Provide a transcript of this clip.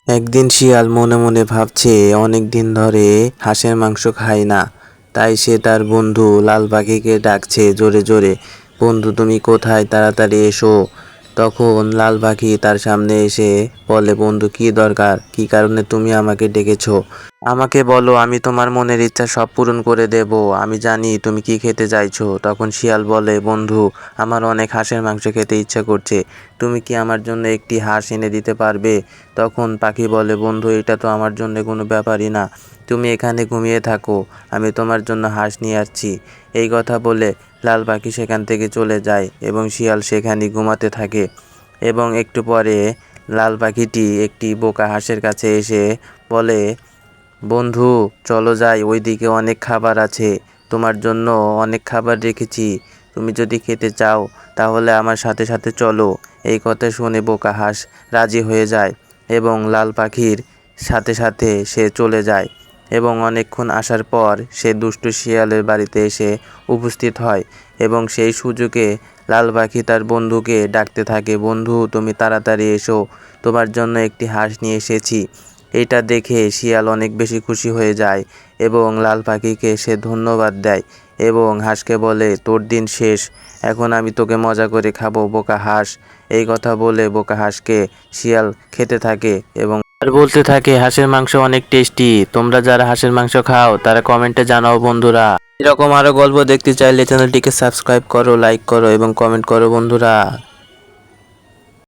একদিন শিয়াল মনে মনে ভাবছে অনেক দিন ধরে হাঁসের মাংস খায় না। তাই সে তার বন্ধু লাল পাখিকে ডাকছে জোরে জোরে, বন্ধু তুমি কোথায়, তাড়াতাড়ি এসো। তখন লাল পাখি তার সামনে এসে বলে, বন্ধু কি দরকার, কি কারণে তুমি আমাকে ডেকেছো? আমাকে বলো, আমি তোমার মনের ইচ্ছা সব পূরণ করে দেব। আমি জানি তুমি কি খেতে চাইছো। তখন শিয়াল বলে, বন্ধু আমার অনেক হাঁসের মাংস খেতে ইচ্ছা করছে, তুমি কি আমার জন্য একটি হাঁস এনে দিতে পারবে? তখন পাখি বলে, বন্ধু এটা তো আমার জন্য কোনো ব্যাপারই না, তুমি এখানে ঘুমিয়ে থাকো, আমি তোমার জন্য হাঁস নিয়ে আসছি। এই কথা বলে লাল পাখি সেখান থেকে চলে যায় এবং শিয়াল সেখানে ঘুমাতে থাকে। এবং একটু পরে লাল পাখিটি একটি বোকা হাঁসের কাছে এসে বলে, বন্ধু চলো যাই, ওইদিকে অনেক খাবার আছে, তোমার জন্য অনেক খাবার রেখেছি, তুমি যদি খেতে চাও তাহলে আমার সাথে সাথে চলো। এই কথা শুনে বোকা হাঁস রাজি হয়ে যায় এবং লাল পাখির সাথে সাথে সে চলে যায়। এবং অনেকক্ষণ আসার পর সে দুষ্টু শিয়ালের বাড়িতে এসে উপস্থিত হয় এবং সেই সুযোগে লাল পাখি তার বন্ধুকে ডাকতে থাকে, বন্ধু তুমি তাড়াতাড়ি এসো, তোমার জন্য একটি হাঁস নিয়ে এসেছি। এটা দেখে শিয়াল অনেক বেশি খুশি হয়ে যায় এবং লাল পাখিকে সে ধন্যবাদ দেয় এবং হাঁসকে বলে, তোর দিন শেষ, এখন আমি তোকে মজা করে খাবো বোকা হাঁস। এই কথা বলে বোকা হাঁসকে শিয়াল খেতে থাকে এবং আর বলতে থাকে, হাঁসের মাংস অনেক টেস্টি, তোমরা যারা হাঁসের মাংস খাও তারা কমেন্টে জানাও বন্ধুরা। এরকম আরো গল্প দেখতে চাইলে চ্যানেলটিকে সাবস্ক্রাইব করো, লাইক করো এবং কমেন্ট করো বন্ধুরা।